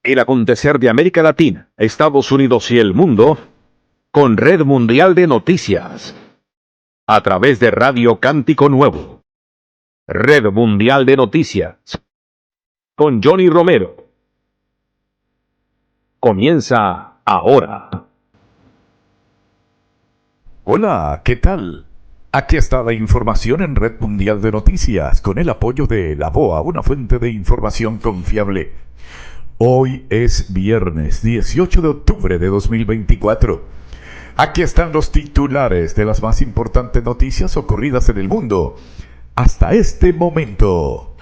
El acontecer de América Latina, Estados Unidos y el mundo, con Red Mundial de Noticias. A través de Radio Cántico Nuevo. Red Mundial de Noticias. Con Johnny Romero. Comienza ahora. Hola, ¿qué tal? Aquí está la información en Red Mundial de Noticias, con el apoyo de La BOA, una fuente de información confiable. Hoy es viernes 18 de octubre de 2024. Aquí están los titulares de las más importantes noticias ocurridas en el mundo hasta este momento.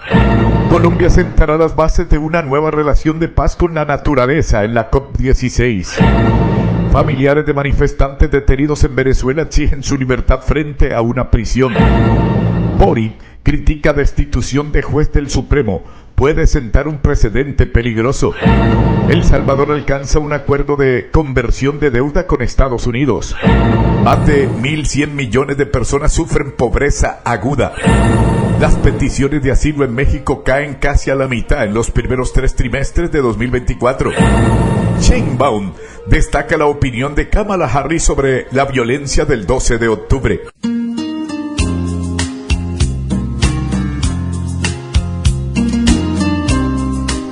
Colombia sentará las bases de una nueva relación de paz con la naturaleza en la COP16. Familiares de manifestantes detenidos en Venezuela exigen su libertad frente a una prisión. Boric critica destitución de juez del Supremo. Puede sentar un precedente peligroso. El Salvador alcanza un acuerdo de conversión de deuda con Estados Unidos. Más de 1.100 millones de personas sufren pobreza aguda. Las peticiones de asilo en México caen casi a la mitad en los primeros 3 trimestres de 2024. Sheinbaum destaca la opinión de Kamala Harris sobre la violencia del 12 de octubre.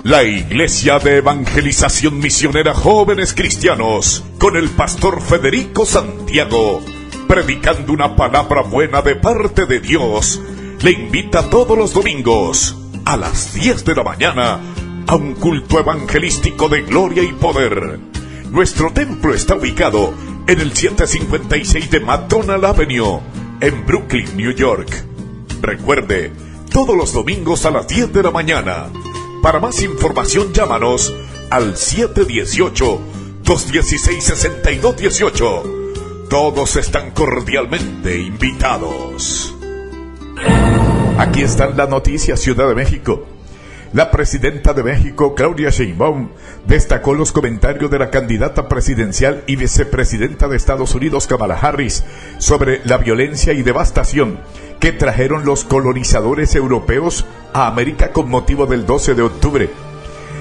La Iglesia de Evangelización Misionera Jóvenes Cristianos, con el pastor Federico Santiago, predicando una palabra buena de parte de Dios, le invita todos los domingos a las 10 de la mañana a un culto evangelístico de gloria y poder. Nuestro templo está ubicado en el 756 de McDonald Avenue, en Brooklyn, New York. Recuerde, todos los domingos a las 10 de la mañana. Para más información, llámanos al 718-216-6218. Todos están cordialmente invitados. Aquí están las noticias, Ciudad de México. La presidenta de México, Claudia Sheinbaum, destacó los comentarios de la candidata presidencial y vicepresidenta de Estados Unidos, Kamala Harris, sobre la violencia y devastación que trajeron los colonizadores europeos a América con motivo del 12 de octubre.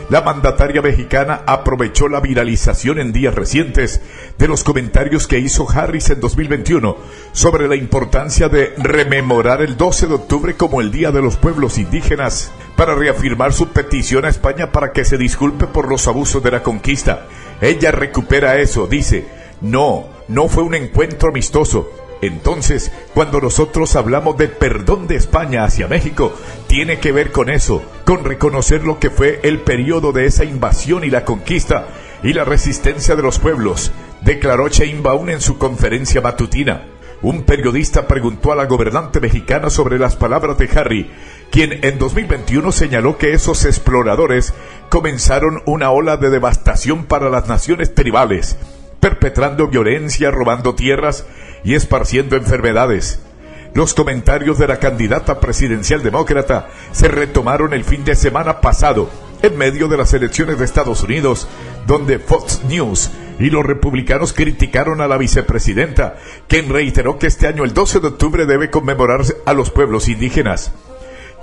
La mandataria mexicana aprovechó la viralización en días recientes de los comentarios que hizo Harris en 2021 sobre la importancia de rememorar el 12 de octubre como el Día de los Pueblos Indígenas, para reafirmar su petición a España para que se disculpe por los abusos de la conquista. Ella recupera eso, dice: no fue un encuentro amistoso. Entonces, cuando nosotros hablamos de perdón de España hacia México, tiene que ver con eso, con reconocer lo que fue el periodo de esa invasión y la conquista y la resistencia de los pueblos, declaró Sheinbaum en su conferencia matutina. Un periodista preguntó a la gobernante mexicana sobre las palabras de Harry, quien en 2021 señaló que esos exploradores comenzaron una ola de devastación para las naciones tribales, perpetrando violencia, robando tierras y esparciendo enfermedades. Los comentarios de la candidata presidencial demócrata se retomaron el fin de semana pasado, en medio de las elecciones de Estados Unidos, donde Fox News y los republicanos criticaron a la vicepresidenta, quien reiteró que este año, el 12 de octubre, debe conmemorarse a los pueblos indígenas.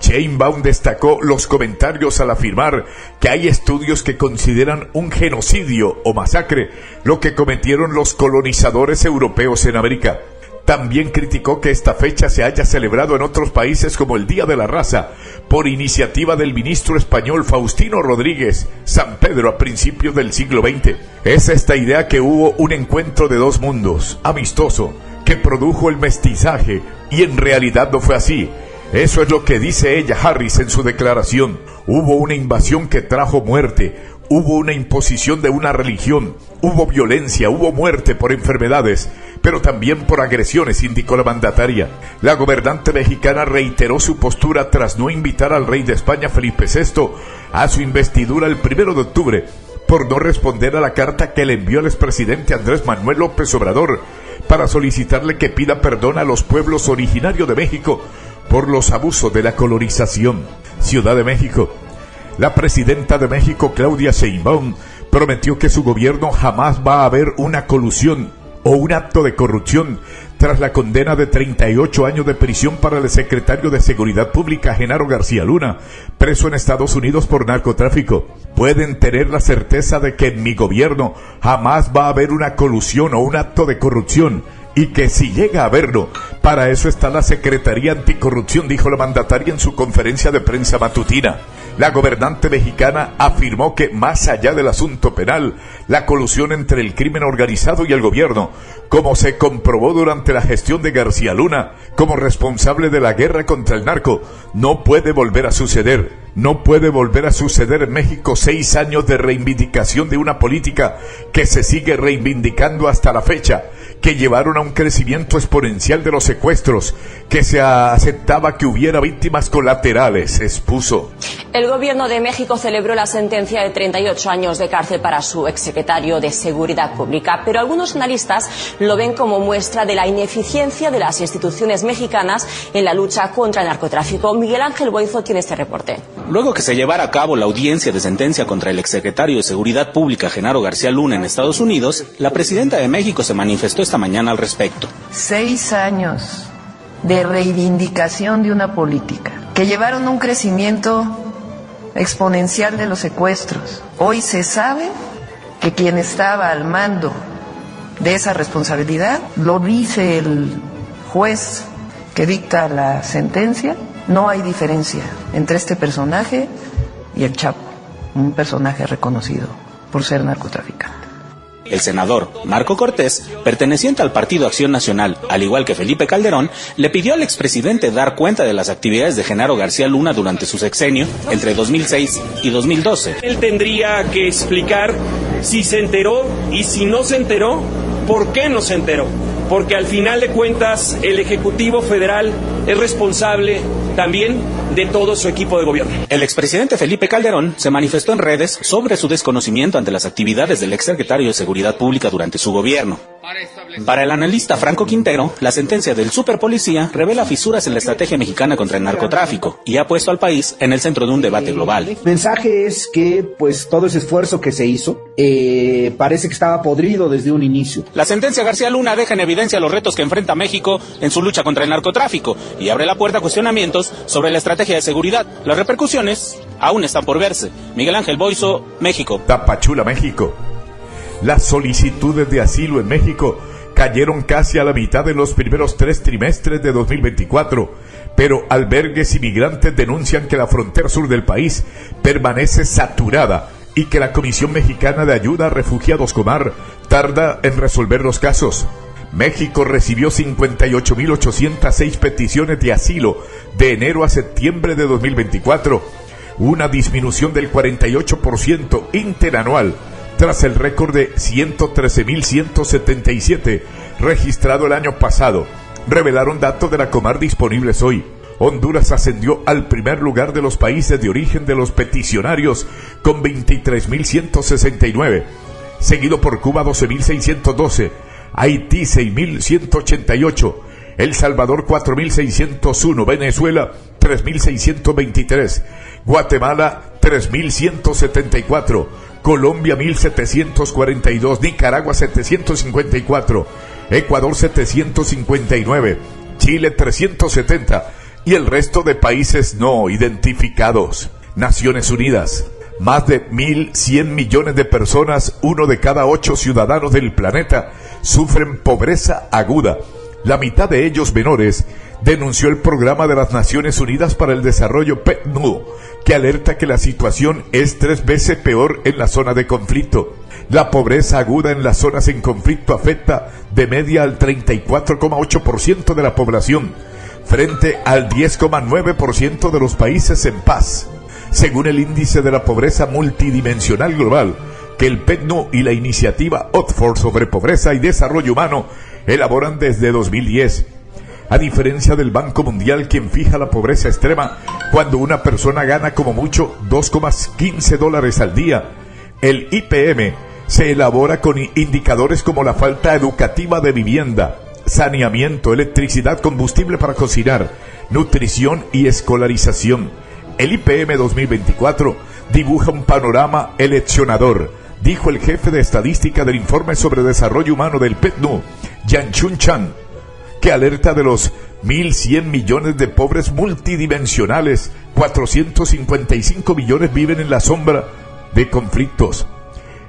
Sheinbaum destacó los comentarios al afirmar que hay estudios que consideran un genocidio o masacre lo que cometieron los colonizadores europeos en América. También criticó que esta fecha se haya celebrado en otros países como el Día de la Raza, por iniciativa del ministro español Faustino Rodríguez San Pedro a principios del siglo XX. Es esta idea que hubo un encuentro de dos mundos, amistoso, que produjo el mestizaje, y en realidad no fue así. Eso es lo que dice ella, Harris, en su declaración. Hubo una invasión que trajo muerte, hubo una imposición de una religión, hubo violencia, hubo muerte por enfermedades, pero también por agresiones, indicó la mandataria. La gobernante mexicana reiteró su postura tras no invitar al rey de España, Felipe VI, a su investidura el 1 de octubre, por no responder a la carta que le envió el expresidente Andrés Manuel López Obrador para solicitarle que pida perdón a los pueblos originarios de México por los abusos de la colonización. Ciudad de México. La presidenta de México, Claudia Sheinbaum, prometió que su gobierno jamás va a haber una colusión o un acto de corrupción tras la condena de 38 años de prisión para el secretario de Seguridad Pública Genaro García Luna, preso en Estados Unidos por narcotráfico. Pueden tener la certeza de que en mi gobierno jamás va a haber una colusión o un acto de corrupción, y que si llega a haberlo, para eso está la Secretaría Anticorrupción, dijo la mandataria en su conferencia de prensa matutina. La gobernante mexicana afirmó que, más allá del asunto penal, la colusión entre el crimen organizado y el gobierno, como se comprobó durante la gestión de García Luna como responsable de la guerra contra el narco, no puede volver a suceder. No puede volver a suceder en México. 6 años de reivindicación de una política que se sigue reivindicando hasta la fecha, que llevaron a un crecimiento exponencial de los secuestros, que se aceptaba que hubiera víctimas colaterales, expuso. El gobierno de México celebró la sentencia de 38 años de cárcel para su exsecretario de Seguridad Pública, pero algunos analistas lo ven como muestra de la ineficiencia de las instituciones mexicanas en la lucha contra el narcotráfico. Miguel Ángel Boizo tiene este reporte. Luego que se llevara a cabo la audiencia de sentencia contra el exsecretario de Seguridad Pública, Genaro García Luna, en Estados Unidos, la presidenta de México se manifestó esta mañana al respecto. 6 años de reivindicación de una política que llevaron un crecimiento exponencial de los secuestros. Hoy se sabe que quien estaba al mando de esa responsabilidad, lo dice el juez que dicta la sentencia, no hay diferencia entre este personaje y el Chapo, un personaje reconocido por ser narcotraficante. El senador Marco Cortés, perteneciente al Partido Acción Nacional, al igual que Felipe Calderón, le pidió al expresidente dar cuenta de las actividades de Genaro García Luna durante su sexenio entre 2006 y 2012. Él tendría que explicar si se enteró y si no se enteró, ¿por qué no se enteró? Porque al final de cuentas el Ejecutivo Federal es responsable también de todo su equipo de gobierno. El expresidente Felipe Calderón se manifestó en redes sobre su desconocimiento ante las actividades del exsecretario de Seguridad Pública durante su gobierno. Para el analista Franco Quintero, la sentencia del superpolicía revela fisuras en la estrategia mexicana contra el narcotráfico y ha puesto al país en el centro de un debate global. El mensaje es que pues todo ese esfuerzo que se hizo parece que estaba podrido desde un inicio. La sentencia García Luna deja en evidencia los retos que enfrenta México en su lucha contra el narcotráfico y abre la puerta a cuestionamientos sobre la estrategia de seguridad. Las repercusiones aún están por verse. Miguel Ángel Boizo, México. Tapachula, México. Las solicitudes de asilo en México cayeron casi a la mitad en los primeros 3 trimestres de 2024, pero albergues y migrantes denuncian que la frontera sur del país permanece saturada y que la Comisión Mexicana de Ayuda a Refugiados Comar tarda en resolver los casos. México recibió 58.806 peticiones de asilo de enero a septiembre de 2024, una disminución del 48% interanual, tras el récord de 113.177 registrado el año pasado, revelaron datos de la Comar disponibles hoy. Honduras ascendió al primer lugar de los países de origen de los peticionarios con 23.169, seguido por Cuba 12.612, Haití 6.188, El Salvador 4.601, Venezuela 3.623, Guatemala 3.174, Colombia 1.742, Nicaragua 754, Ecuador 759, Chile 370 y el resto de países no identificados. Naciones Unidas. Más de 1.100 millones de personas, 1 de cada 8 ciudadanos del planeta, sufren pobreza aguda. La mitad de ellos menores, denunció el Programa de las Naciones Unidas para el Desarrollo PNUD, que alerta que la situación es 3 veces peor en la zona de conflicto. La pobreza aguda en las zonas en conflicto afecta de media al 34,8% de la población, frente al 10,9% de los países en paz, según el índice de la pobreza multidimensional global que el PNUD y la iniciativa Oxford sobre pobreza y desarrollo humano elaboran desde 2010. A diferencia del Banco Mundial, quien fija la pobreza extrema cuando una persona gana como mucho $2,15 al día, el IPM se elabora con indicadores como la falta educativa de vivienda, saneamiento, electricidad, combustible para cocinar, nutrición y escolarización. El IPM 2024 dibuja un panorama eleccionador. dijo el jefe de estadística del Informe sobre Desarrollo Humano del PNUD, Yan-Chun Chan, que alerta de los 1.100 millones de pobres multidimensionales. 455 millones viven en la sombra de conflictos.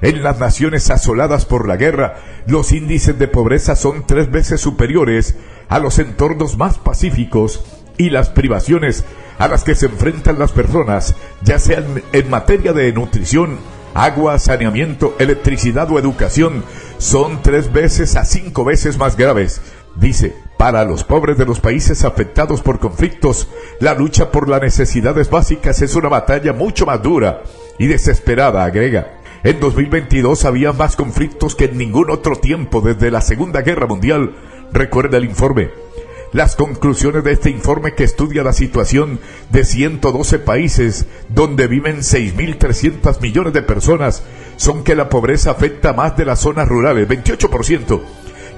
En las naciones asoladas por la guerra, los índices de pobreza son 3 veces superiores a los entornos más pacíficos, y las privaciones a las que se enfrentan las personas, ya sean en materia de nutrición, agua, saneamiento, electricidad o educación, son 3 veces a 5 veces más graves. Dice, para los pobres de los países afectados por conflictos, la lucha por las necesidades básicas es una batalla mucho más dura y desesperada, agrega. En 2022 había más conflictos que en ningún otro tiempo desde la Segunda Guerra Mundial, recuerda el informe. Las conclusiones de este informe, que estudia la situación de 112 países donde viven 6.300 millones de personas, son que la pobreza afecta más de las zonas rurales, 28%,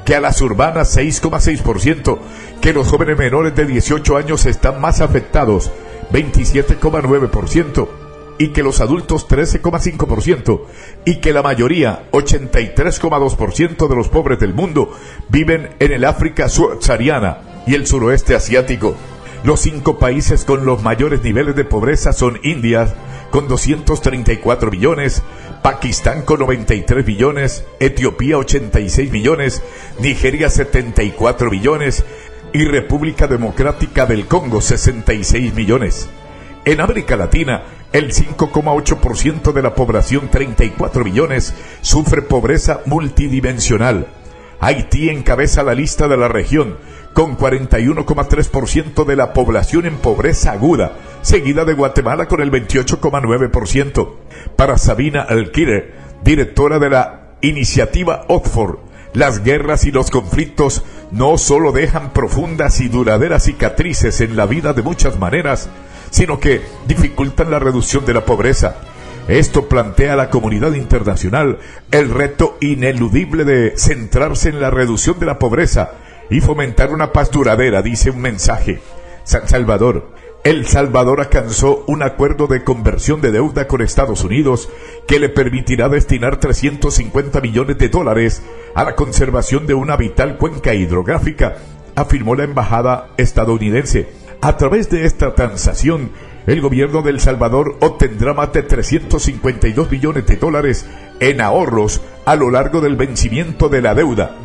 que a las urbanas, 6,6%, que los jóvenes menores de 18 años están más afectados, 27,9%, y que los adultos, 13,5%, y que la mayoría, 83,2% de los pobres del mundo, viven en el África subsahariana y el suroeste asiático. Los 5 países con los mayores niveles de pobreza son India, con 234 millones, Pakistán con 93 millones, Etiopía 86 millones, Nigeria 74 millones y República Democrática del Congo 66 millones. En América Latina, el 5,8% de la población, 34 millones, sufre pobreza multidimensional. Haití encabeza la lista de la región, con 41,3% de la población en pobreza aguda, seguida de Guatemala con el 28,9%. Para Sabina Alquiler, directora de la iniciativa Oxford, las guerras y los conflictos no solo dejan profundas y duraderas cicatrices en la vida de muchas maneras, sino que dificultan la reducción de la pobreza. Esto plantea a la comunidad internacional el reto ineludible de centrarse en la reducción de la pobreza y fomentar una paz duradera, dice un mensaje. San Salvador. El Salvador alcanzó un acuerdo de conversión de deuda con Estados Unidos que le permitirá destinar $350 millones a la conservación de una vital cuenca hidrográfica, afirmó la embajada estadounidense. A través de esta transacción, el gobierno de El Salvador obtendrá más de $352 millones en ahorros a lo largo del vencimiento de la deuda.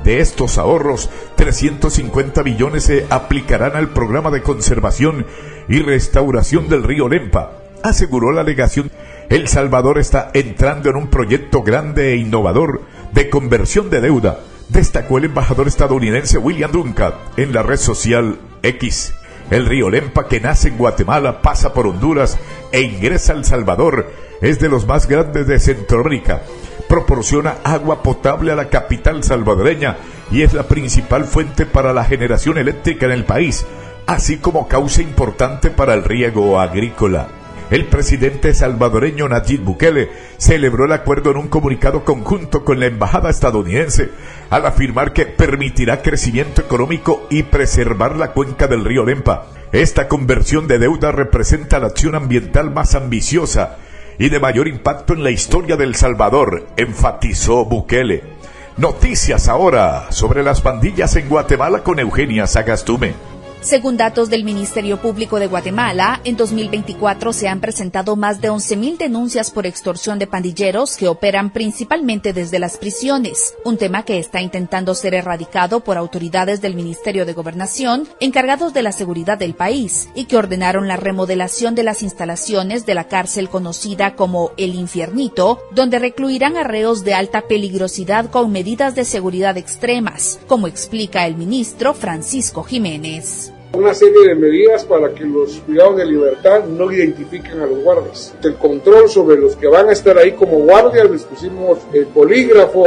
De estos ahorros, 350 millones se aplicarán al programa de conservación y restauración del río Lempa, aseguró la delegación. El Salvador está entrando en un proyecto grande e innovador de conversión de deuda, destacó el embajador estadounidense William Duncan en la red social X. El río Lempa, que nace en Guatemala, pasa por Honduras e ingresa a El Salvador, es de los más grandes de Centroamérica. Proporciona agua potable a la capital salvadoreña y es la principal fuente para la generación eléctrica en el país, así como causa importante para el riego agrícola. El presidente salvadoreño Nayib Bukele celebró el acuerdo en un comunicado conjunto con la embajada estadounidense, al afirmar que permitirá crecimiento económico y preservar la cuenca del río Lempa. Esta conversión de deuda representa la acción ambiental más ambiciosa y de mayor impacto en la historia de El Salvador, enfatizó Bukele. Noticias ahora sobre las pandillas en Guatemala con Eugenia Sagastume. Según datos del Ministerio Público de Guatemala, en 2024 se han presentado más de 11.000 denuncias por extorsión de pandilleros que operan principalmente desde las prisiones, un tema que está intentando ser erradicado por autoridades del Ministerio de Gobernación encargados de la seguridad del país y que ordenaron la remodelación de las instalaciones de la cárcel conocida como El Infiernito, donde recluirán a reos de alta peligrosidad con medidas de seguridad extremas, como explica el ministro Francisco Jiménez. Una serie de medidas para que los privados de libertad no identifiquen a los guardias. El control sobre los que van a estar ahí como guardias, les pusimos el polígrafo.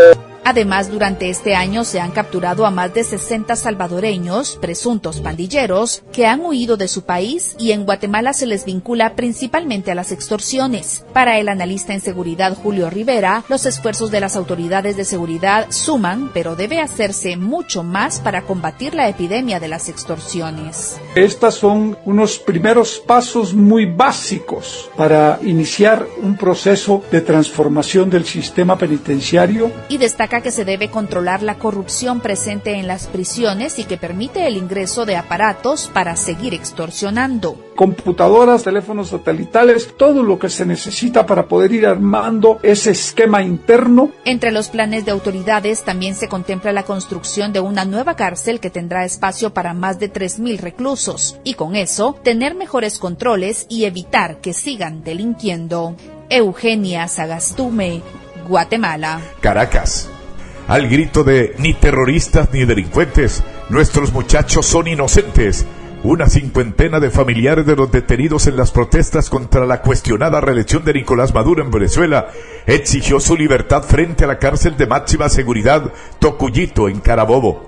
Además, durante este año se han capturado a más de 60 salvadoreños, presuntos pandilleros, que han huido de su país y en Guatemala se les vincula principalmente a las extorsiones. Para el analista en seguridad Julio Rivera, los esfuerzos de las autoridades de seguridad suman, pero debe hacerse mucho más para combatir la epidemia de las extorsiones. Estas son unos primeros pasos muy básicos para iniciar un proceso de transformación del sistema penitenciario. Y destaca que se debe controlar la corrupción presente en las prisiones y que permite el ingreso de aparatos para seguir extorsionando. Computadoras, teléfonos satelitales, todo lo que se necesita para poder ir armando ese esquema interno. Entre los planes de autoridades también se contempla la construcción de una nueva cárcel que tendrá espacio para más de 3,000 reclusos y con eso tener mejores controles y evitar que sigan delinquiendo. Eugenia Sagastume, Guatemala. Caracas. Al grito de ni terroristas ni delincuentes, nuestros muchachos son inocentes. Una cincuentena de familiares de los detenidos en las protestas contra la cuestionada reelección de Nicolás Maduro en Venezuela exigió su libertad frente a la cárcel de máxima seguridad Tocuyito en Carabobo.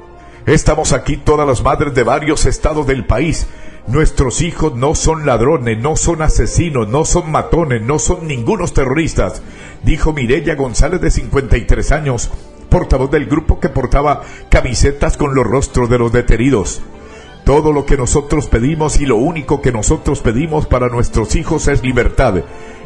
Estamos aquí todas las madres de varios estados del país. Nuestros hijos no son ladrones, no son asesinos, no son matones, no son ningunos terroristas, dijo Mireya González de 53 años, portavoz del grupo que portaba camisetas con los rostros de los detenidos. Todo lo que nosotros pedimos y lo único que nosotros pedimos para nuestros hijos es libertad,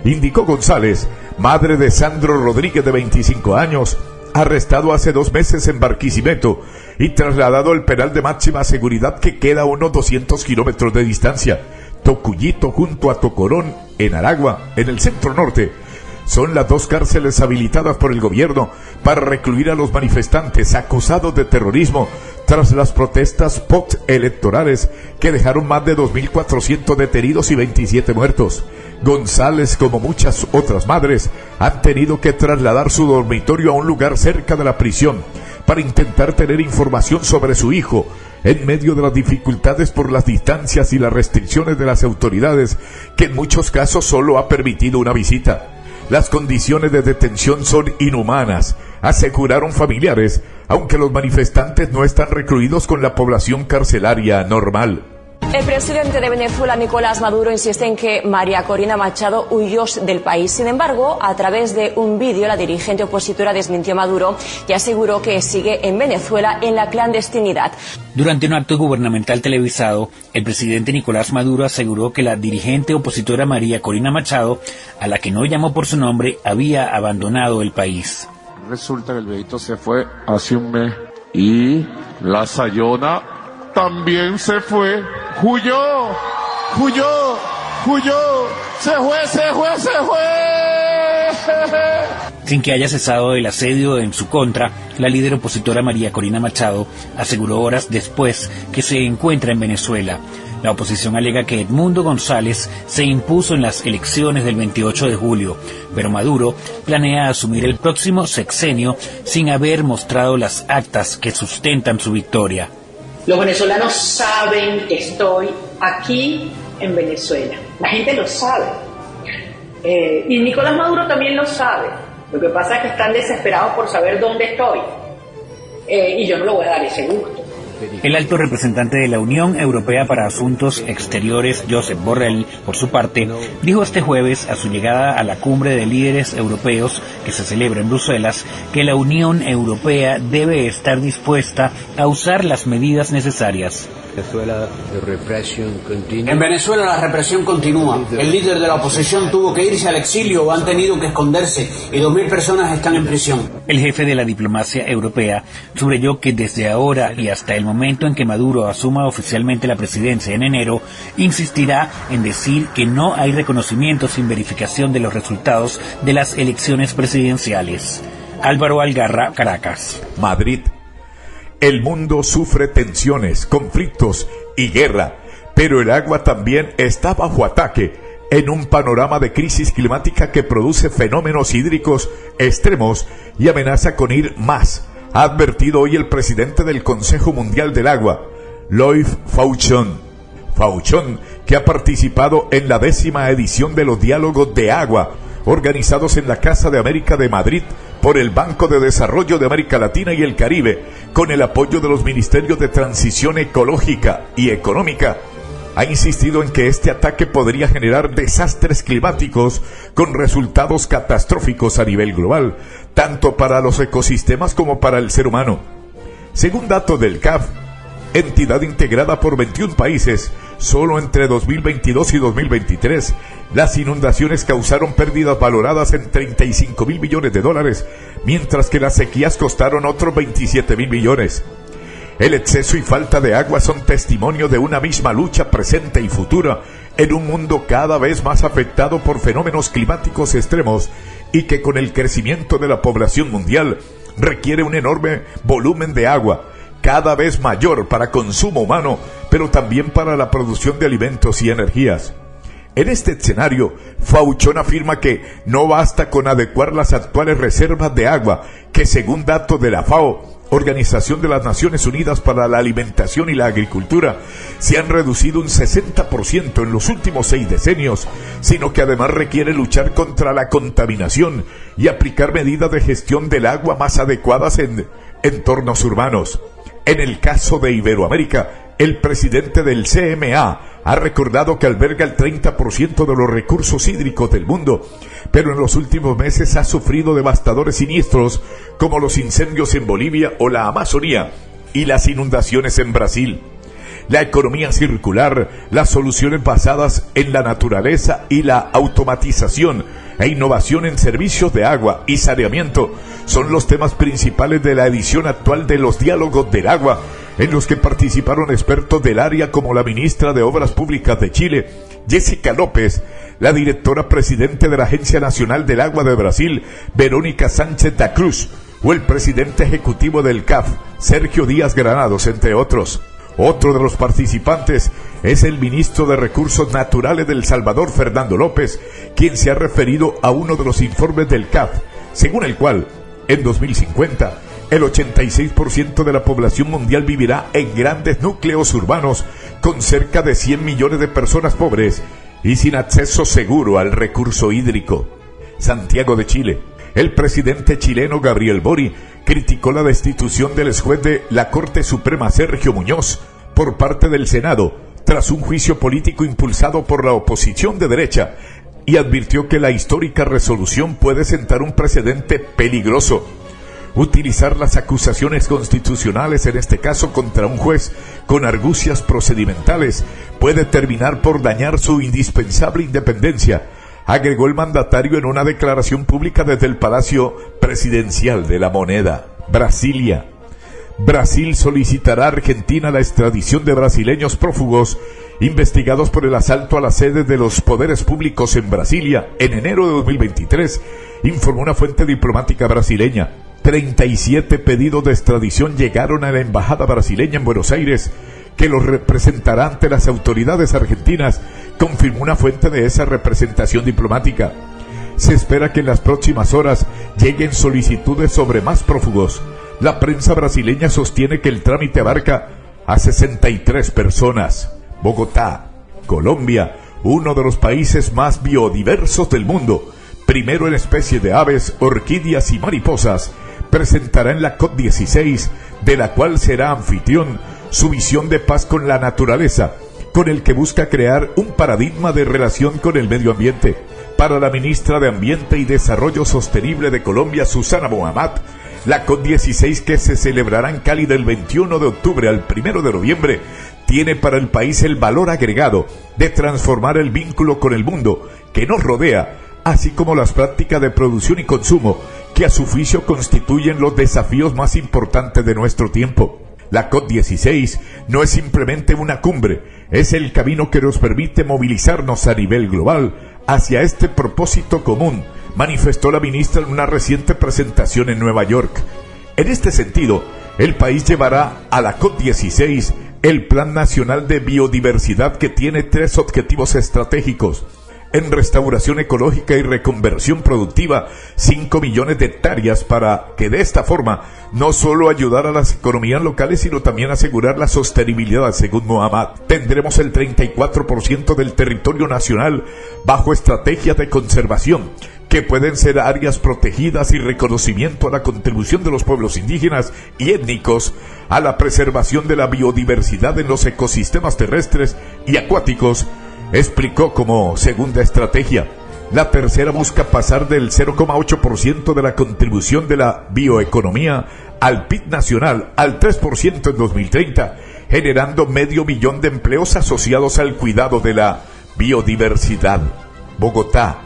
indicó González, madre de Sandro Rodríguez de 25 años, arrestado hace 2 meses en Barquisimeto y trasladado al penal de máxima seguridad que queda a unos 200 kilómetros de distancia, Tocuyito junto a Tocorón, en Aragua, en el centro norte. Son las 2 cárceles habilitadas por el gobierno para recluir a los manifestantes acusados de terrorismo tras las protestas postelectorales que dejaron más de 2.400 detenidos y 27 muertos. González, como muchas otras madres, han tenido que trasladar su dormitorio a un lugar cerca de la prisión para intentar tener información sobre su hijo, en medio de las dificultades por las distancias y las restricciones de las autoridades, que en muchos casos solo ha permitido una visita. Las condiciones de detención son inhumanas, aseguraron familiares, aunque los manifestantes no están recluidos con la población carcelaria normal. El presidente de Venezuela, Nicolás Maduro, insiste en que María Corina Machado huyó del país. Sin embargo, a través de un vídeo, la dirigente opositora desmintió a Maduro y aseguró que sigue en Venezuela en la clandestinidad. Durante un acto gubernamental televisado, el presidente Nicolás Maduro aseguró que la dirigente opositora María Corina Machado, a la que no llamó por su nombre, había abandonado el país. Resulta que el bebito se fue hace un mes y la Sayona también se fue. Huyó, se fue. Sin que haya cesado el asedio en su contra, la líder opositora María Corina Machado aseguró horas después que se encuentra en Venezuela. La oposición alega que Edmundo González se impuso en las elecciones del 28 de julio, pero Maduro planea asumir el próximo sexenio sin haber mostrado las actas que sustentan su victoria. Los venezolanos saben que estoy aquí en Venezuela. La gente lo sabe. Y Nicolás Maduro también lo sabe. Lo que pasa es que están desesperados por saber dónde estoy. Y yo no le voy a dar ese gusto. El alto representante de la Unión Europea para Asuntos Exteriores, Josep Borrell, por su parte, dijo este jueves a su llegada a la cumbre de líderes europeos que se celebra en Bruselas que la Unión Europea debe estar dispuesta a usar las medidas necesarias. En Venezuela la represión continúa. El líder de la oposición tuvo que irse al exilio o han tenido que esconderse y 2.000 personas están en prisión. El jefe de la diplomacia europea subrayó que desde ahora y hasta el momento en que Maduro asuma oficialmente la presidencia en enero, insistirá en decir que no hay reconocimiento sin verificación de los resultados de las elecciones presidenciales. Álvaro Algarra, Caracas. Madrid. El mundo sufre tensiones, conflictos y guerra, pero el agua también está bajo ataque en un panorama de crisis climática que produce fenómenos hídricos extremos y amenaza con ir más, ha advertido hoy el presidente del Consejo Mundial del Agua, Loïc Fauchon. Fauchon, que ha participado en la 10ª edición de los Diálogos de Agua, organizados en la Casa de América de Madrid por el Banco de Desarrollo de América Latina y el Caribe, con el apoyo de los Ministerios de Transición Ecológica y Económica, ha insistido en que este ataque podría generar desastres climáticos con resultados catastróficos a nivel global, tanto para los ecosistemas como para el ser humano. Según datos del CAF, entidad integrada por 21 países, solo entre 2022 y 2023, las inundaciones causaron pérdidas valoradas en $35,000 millones, mientras que las sequías costaron otros $27,000 millones. El exceso y falta de agua son testimonio de una misma lucha presente y futura en un mundo cada vez más afectado por fenómenos climáticos extremos y que con el crecimiento de la población mundial requiere un enorme volumen de agua, cada vez mayor para consumo humano, pero también para la producción de alimentos y energías. En este escenario, Fauchón afirma que no basta con adecuar las actuales reservas de agua, que según datos de la FAO, Organización de las Naciones Unidas para la Alimentación y la Agricultura, se han reducido un 60% en los últimos 6 decenios, sino que además requiere luchar contra la contaminación y aplicar medidas de gestión del agua más adecuadas en entornos urbanos. En el caso de Iberoamérica, el presidente del CMA ha recordado que alberga el 30% de los recursos hídricos del mundo, pero en los últimos meses ha sufrido devastadores siniestros como los incendios en Bolivia o la Amazonía y las inundaciones en Brasil. La economía circular, las soluciones basadas en la naturaleza y la automatización e innovación en servicios de agua y saneamiento son los temas principales de la edición actual de los Diálogos del Agua, en los que participaron expertos del área como la ministra de Obras Públicas de Chile, Jessica López, la directora presidente de la Agencia Nacional del Agua de Brasil, Verónica Sánchez da Cruz, o el presidente ejecutivo del CAF, Sergio Díaz Granados, entre otros. Otro de los participantes es el ministro de Recursos Naturales de El Salvador, Fernando López, quien se ha referido a uno de los informes del CAF, según el cual, en 2050, el 86% de la población mundial vivirá en grandes núcleos urbanos, con cerca de 100 millones de personas pobres y sin acceso seguro al recurso hídrico. Santiago de Chile. El presidente chileno Gabriel Boric criticó la destitución del exjuez de la Corte Suprema Sergio Muñoz por parte del Senado tras un juicio político impulsado por la oposición de derecha y advirtió que la histórica resolución puede sentar un precedente peligroso. Utilizar las acusaciones constitucionales, en este caso contra un juez, con argucias procedimentales puede terminar por dañar su indispensable independencia, agregó el mandatario en una declaración pública desde el Palacio Presidencial de la Moneda. Brasilia. Brasil solicitará a Argentina la extradición de brasileños prófugos investigados por el asalto a las sedes de los poderes públicos en Brasilia en enero de 2023, informó una fuente diplomática brasileña. 37 pedidos de extradición llegaron a la embajada brasileña en Buenos Aires, que los representará ante las autoridades argentinas, confirmó una fuente de esa representación diplomática. Se espera que en las próximas horas lleguen solicitudes sobre más prófugos. La prensa brasileña sostiene que el trámite abarca a 63 personas. Bogotá, Colombia, uno de los países más biodiversos del mundo, primero en especies de aves, orquídeas y mariposas, presentará en la COP16, de la cual será anfitrión, su visión de paz con la naturaleza, con el que busca crear un paradigma de relación con el medio ambiente. Para la ministra de Ambiente y Desarrollo Sostenible de Colombia, Susana Mohamed, la COP16, que se celebrará en Cali del 21 de octubre al 1 de noviembre, tiene para el país el valor agregado de transformar el vínculo con el mundo que nos rodea, así como las prácticas de producción y consumo, que a su juicio constituyen los desafíos más importantes de nuestro tiempo. La COP16 no es simplemente una cumbre, es el camino que nos permite movilizarnos a nivel global hacia este propósito común, manifestó la ministra en una reciente presentación en Nueva York. En este sentido, el país llevará a la COP16 el Plan Nacional de Biodiversidad, que tiene 3 objetivos estratégicos: en restauración ecológica y reconversión productiva, 5 millones de hectáreas, para que de esta forma no solo ayudar a las economías locales, sino también asegurar la sostenibilidad. Según Mohamed, tendremos el 34% del territorio nacional bajo estrategias de conservación, que pueden ser áreas protegidas y reconocimiento a la contribución de los pueblos indígenas y étnicos a la preservación de la biodiversidad en los ecosistemas terrestres y acuáticos, explicó como segunda estrategia. La tercera busca pasar del 0,8% de la contribución de la bioeconomía al PIB nacional al 3% en 2030, generando 500 000 de empleos asociados al cuidado de la biodiversidad. Bogotá,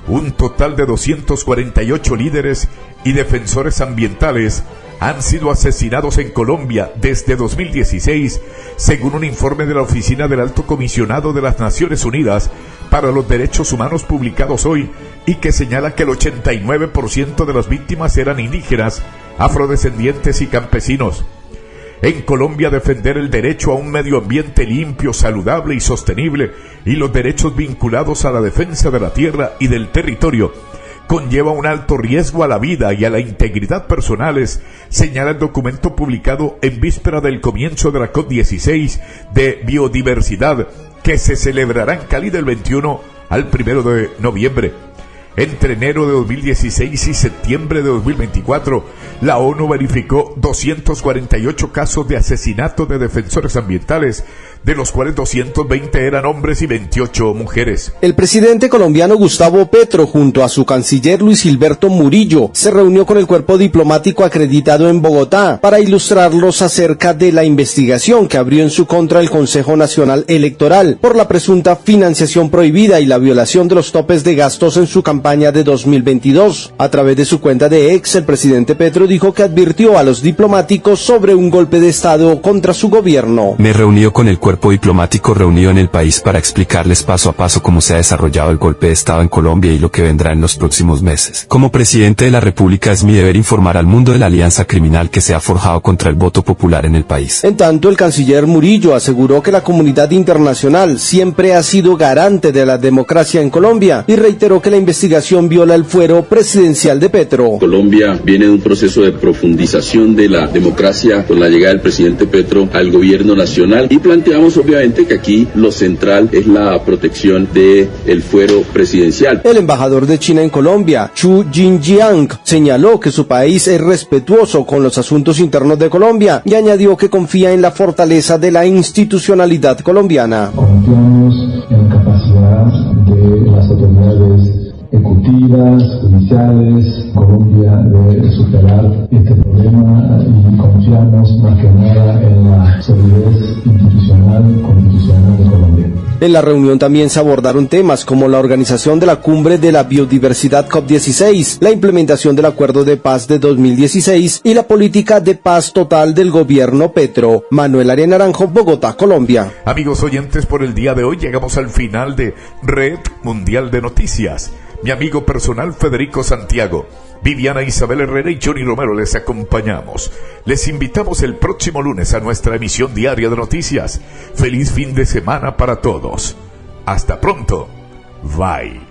un total de 248 líderes y defensores ambientales han sido asesinados en Colombia desde 2016, según un informe de la Oficina del Alto Comisionado de las Naciones Unidas para los Derechos Humanos publicados hoy, y que señala que el 89% de las víctimas eran indígenas, afrodescendientes y campesinos. En Colombia, defender el derecho a un medio ambiente limpio, saludable y sostenible, y los derechos vinculados a la defensa de la tierra y del territorio, conlleva un alto riesgo a la vida y a la integridad personales, señala el documento publicado en víspera del comienzo de la COP16 de biodiversidad, que se celebrará en Cali del 21 al 1 de noviembre. Entre enero de 2016 y septiembre de 2024, la ONU verificó 248 casos de asesinato de defensores ambientales, de los cuales 220 eran hombres y 28 mujeres. El presidente colombiano Gustavo Petro, junto a su canciller Luis Gilberto Murillo, se reunió con el cuerpo diplomático acreditado en Bogotá para ilustrarlos acerca de la investigación que abrió en su contra el Consejo Nacional Electoral por la presunta financiación prohibida y la violación de los topes de gastos en su campaña de 2022. A través de su cuenta de X, el presidente Petro dijo que advirtió a los diplomáticos sobre un golpe de Estado contra su gobierno. Me reuní con el cuerpo diplomático reunido en el país para explicarles paso a paso cómo se ha desarrollado el golpe de Estado en Colombia y lo que vendrá en los próximos meses. Como presidente de la República es mi deber informar al mundo de la alianza criminal que se ha forjado contra el voto popular en el país. En tanto, el canciller Murillo aseguró que la comunidad internacional siempre ha sido garante de la democracia en Colombia y reiteró que la investigación viola el fuero presidencial de Petro. Colombia viene de un proceso de profundización de la democracia con la llegada del presidente Petro al gobierno nacional, y planteamos obviamente que aquí lo central es la protección del fuero presidencial. El embajador de China en Colombia, Chu Jinjiang, señaló que su país es respetuoso con los asuntos internos de Colombia y añadió que confía en la fortaleza de la institucionalidad colombiana. Confiamos en la capacidad de las autoridades ejecutivas, judiciales, Colombia de superar este problema, y confiamos más que nada en la solidez institucional, constitucional de Colombia. En la reunión también se abordaron temas como la organización de la Cumbre de la Biodiversidad COP16, la implementación del Acuerdo de Paz de 2016 y la política de paz total del gobierno Petro. Manuel Arias Naranjo, Bogotá, Colombia. Amigos oyentes, por el día de hoy llegamos al final de Red Mundial de Noticias. Mi amigo personal Federico Santiago, Viviana Isabel Herrera y Johnny Romero les acompañamos. Les invitamos el próximo lunes a nuestra emisión diaria de noticias. Feliz fin de semana para todos. Hasta pronto. Bye.